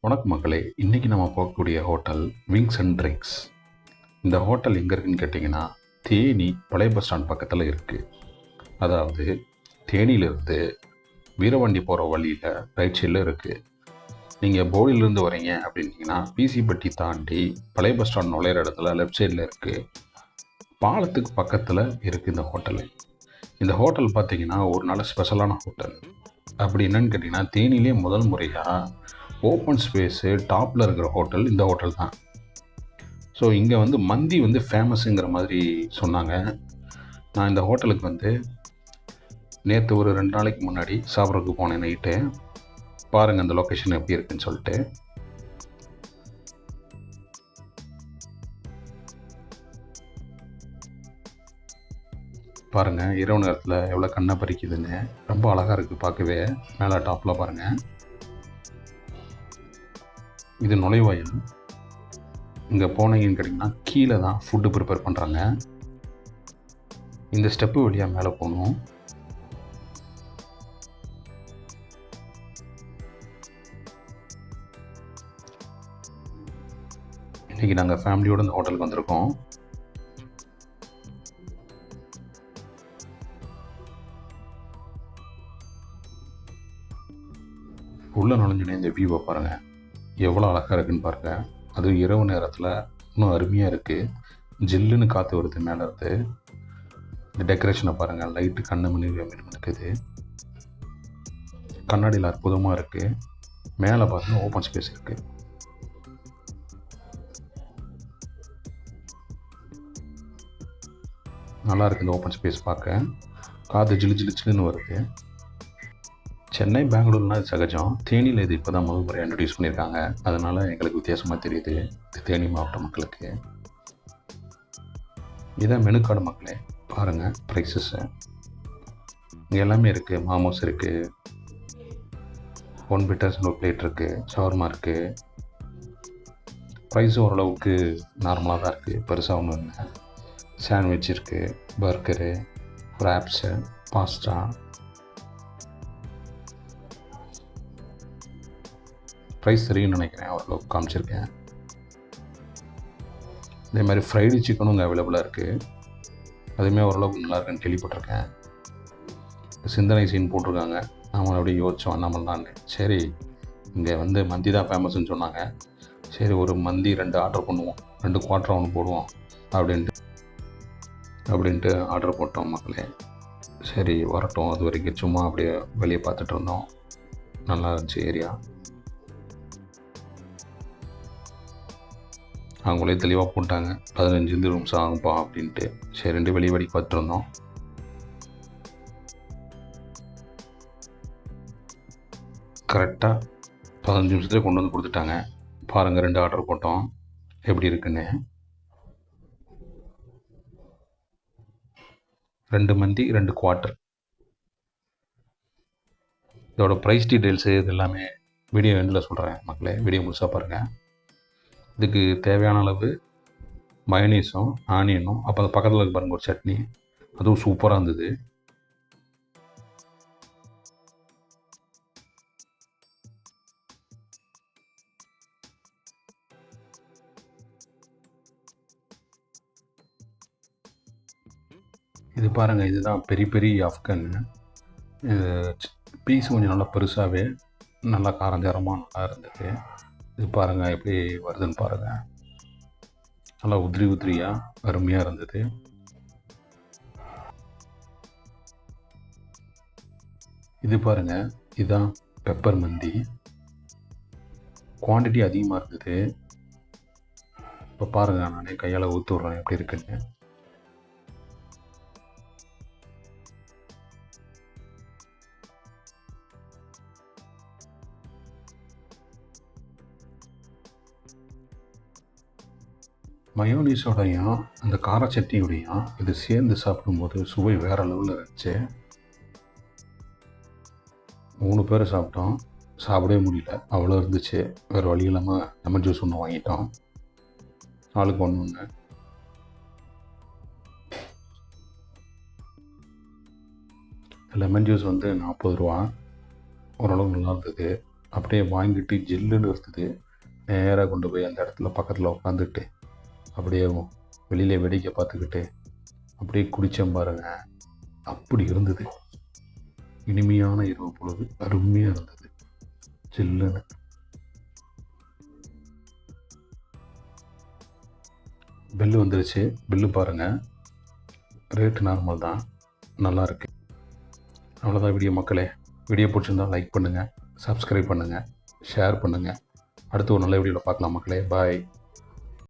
வணக்கம் மக்களே, இன்றைக்கி நம்ம போகக்கூடிய ஹோட்டல் விங்ஸ் அண்ட் ட்ரிங்க்ஸ். இந்த ஹோட்டல் எங்கே இருக்குதுன்னு கேட்டிங்கன்னா, தேனி பழைய பஸ் ஸ்டாண்ட் பக்கத்தில் இருக்குது. அதாவது தேனியிலிருந்து வீரவண்டி போகிற வழியில் ரைட் சைடில் இருக்குது. நீங்கள் போடியிலேருந்து வரீங்க அப்படின்னீங்கன்னா பிசிப்பட்டி தாண்டி பழைய பஸ் ஸ்டாண்ட் நுழையிற இடத்துல லெஃப்ட் சைடில் இருக்குது. பாலத்துக்கு பக்கத்தில் இருக்குது இந்த ஹோட்டலு. இந்த ஹோட்டல் பார்த்திங்கன்னா ஒரு நல்ல ஸ்பெஷலான ஹோட்டல். அப்படி என்னன்னு கேட்டிங்கன்னா, தேனியிலே முதல் முறையாக ஓப்பன் ஸ்பேஸு டாப்பில் இருக்கிற ஹோட்டல் இந்த ஹோட்டல் தான். ஸோ இங்கே வந்து மந்தி வந்து ஃபேமஸுங்கிற மாதிரி சொன்னாங்க. நான் இந்த ஹோட்டலுக்கு வந்து நேற்று ஒரு 2 நாளைக்கு முன்னாடி சாப்பிட்றதுக்கு போனேன் நைட்டு. பாருங்கள் அந்த லொக்கேஷன் எப்படி இருக்குன்னு சொல்லிட்டு. பாருங்கள் இரவு நேரத்தில் எவ்வளோ கண்ணை பறிக்குதுன்னு. ரொம்ப அழகாக இருக்குது பார்க்கவே. மேலே டாப்பில் பாருங்கள், இது நுழைவாயில். இங்கே போனீங்கன்னு கேட்டிங்கன்னா கீழே தான் ஃபுட்டு ப்ரிப்பேர் பண்ணுறாங்க. இந்த ஸ்டெப்பு வழியாக மேலே போகணும். இன்றைக்கி நாங்கள் ஃபேமிலியோடு இந்த ஹோட்டலுக்கு வந்திருக்கோம். உள்ளே நுழைஞ்சுனே இந்த வியூவை பாருங்கள், எவ்வளோ அழகாக இருக்குதுன்னு பாருங்கள். அதுவும் இரவு நேரத்தில் இன்னும் அருமையாக இருக்குது. ஜில்லுன்னு காற்று வருது மேலே இருந்து. இந்த டெக்கரேஷனை பாருங்கள், லைட்டு கண்ணு மணி இருக்குது. கண்ணாடியில் அற்புதமாக இருக்குது. மேலே பாருங்கள் ஓப்பன் ஸ்பேஸ் இருக்குது. நல்லா இருக்குது இந்த ஓப்பன் ஸ்பேஸ் பார்க்க. காற்று ஜில்லுன்னு வருது. சென்னை பெங்களூர்னா இது சகஜம். தேனியில் இது இப்போ தான் முதல் முறையாக இன்ட்ரடியூஸ் பண்ணியிருக்காங்க. அதனால் எங்களுக்கு வித்தியாசமாக தெரியுது தேனி மாவட்ட மக்களுக்கு. இதான் மெனு கார்டு மக்களே, பாருங்கள் ப்ரைஸஸ்ஸு இங்கே எல்லாமே இருக்குது. மாமோஸ் இருக்குது, 1 பிட்டர்ஸ் ஒரு பிளேட் இருக்குது, ஷவர்மா இருக்குது. ப்ரைஸும் ஓரளவுக்கு நார்மலாக தான் இருக்குது, பெருசாக ஒன்றும் இல்லை. சாண்ட்விச் இருக்குது, பர்கரு, ராப்ஸு, பாஸ்தா. ப்ரைஸ் தெரியும்னு நினைக்கிறேன், ஓரளவுக்கு காமிச்சிருக்கேன். இதே மாதிரி ஃப்ரைடு சிக்கனும் இங்கே அவைலபிளாக இருக்குது. அதுவுமே ஓரளவுக்கு நல்லா இருக்குன்னு கேள்விப்பட்டிருக்கேன். சிந்தனை சீன் போட்டிருக்காங்க. நாம அப்படியே யோசித்தோம் என்ன பண்ணலான்னு. சரி இங்கே வந்து மந்தி தான் ஃபேமஸ்ன்னு சொன்னாங்க. சரி ஒரு மந்தி 2 ஆர்டர் பண்ணுவோம், 2 குவார்ட்டர் ஒன்று போடுவோம் அப்படின்ட்டு ஆர்டர் போட்டோம் மக்களே. சரி வரட்டும், அது வரைக்கும் சும்மா அப்படியே வெளியே பார்த்துட்டு இருந்தோம். நல்லா இருந்துச்சு ஏரியா. அவங்களே தெளிவாக போட்டாங்க 15 நிமிஷம் ஆகும்பா அப்படின்ட்டு. சரி 2 வெளியே வடி பார்த்துருந்தோம். கரெக்டாக 15 நிமிஷத்துலேயே கொண்டு வந்து கொடுத்துட்டாங்க. பாருங்கள் 2 ஆர்டர் போட்டோம் எப்படி இருக்குன்னு. 2 மந்தி 2 குவார்ட்டர். இதோட ப்ரைஸ் டீட்டெயில்ஸு இது எல்லாமே வீடியோ எண்டில் சொல்கிறேன் மக்களே. வீடியோ முழுசாக பாருங்கள். இதுக்கு தேவையான அளவு மயோனீஸும் ஆனியனும், அப்போ அது பக்கத்தில் இருக்கு பாருங்கள் ஒரு சட்னி, அதுவும் சூப்பராக இருந்தது. இது பாருங்கள், இதுதான் பெரிய பெரிய ஆஃப்கன். இது பீஸ் கொஞ்சம் நல்லா பெருசாகவே நல்லா காரஞ்சாரமாக நல்லா இருந்தது. இது பாருங்கள் எப்படி வருதுன்னு பாருங்கள், நல்லா உதிரியாக அருமையாக இருந்தது. இது பாருங்கள், இதுதான் பெப்பர் மந்தி. குவான்டிட்டி அதிகமாக இருந்தது. இப்போ பாருங்கள், நானே கையால் ஊற்றி விட்றேன் எப்படி இருக்குன்னு. மயோனீஸோடையும் அந்த கார சட்னியோடையும் இது சேர்ந்து சாப்பிடும்போது சுவை வேறு லெவலில் இருந்துச்சு. 3 பேர் சாப்பிட்டோம், சாப்பிடவே முடியல, அவ்வளோ இருந்துச்சு. வேறு வழி இல்லாமல் லெமன் ஜூஸ் ஒன்று வாங்கிட்டோம், ஆளுக்கு ஒன்று. லெமன் ஜூஸ் வந்து 40 ரூபா. ஓரளவு நல்லா இருந்தது. அப்படியே வாங்கிட்டு ஜில்லுன்னு இருந்தது. நேராக கொண்டு போய் அந்த இடத்துல பக்கத்தில் உட்காந்துட்டு அப்படியே வெளியில வேடிக்கை பார்த்துக்கிட்டு அப்படியே குடித்தேன் பாருங்க. அப்படி இருந்தது. இனிமையான இரவு பொழுது அருமையாக இருந்தது, ஜில்லுன்னு. பில்லு வந்துருச்சு. பில்லு பாருங்கள், ரேட்டு நார்மல் தான், நல்லா இருக்கு. அவ்வளோதான் வீடியோ மக்களே. வீடியோ பிடிச்சிருந்தால் லைக் பண்ணுங்கள், சப்ஸ்கிரைப் பண்ணுங்கள், ஷேர் பண்ணுங்கள். அடுத்து ஒரு நல்ல வீடியோவில் பார்க்கலாம் மக்களே. பாய்.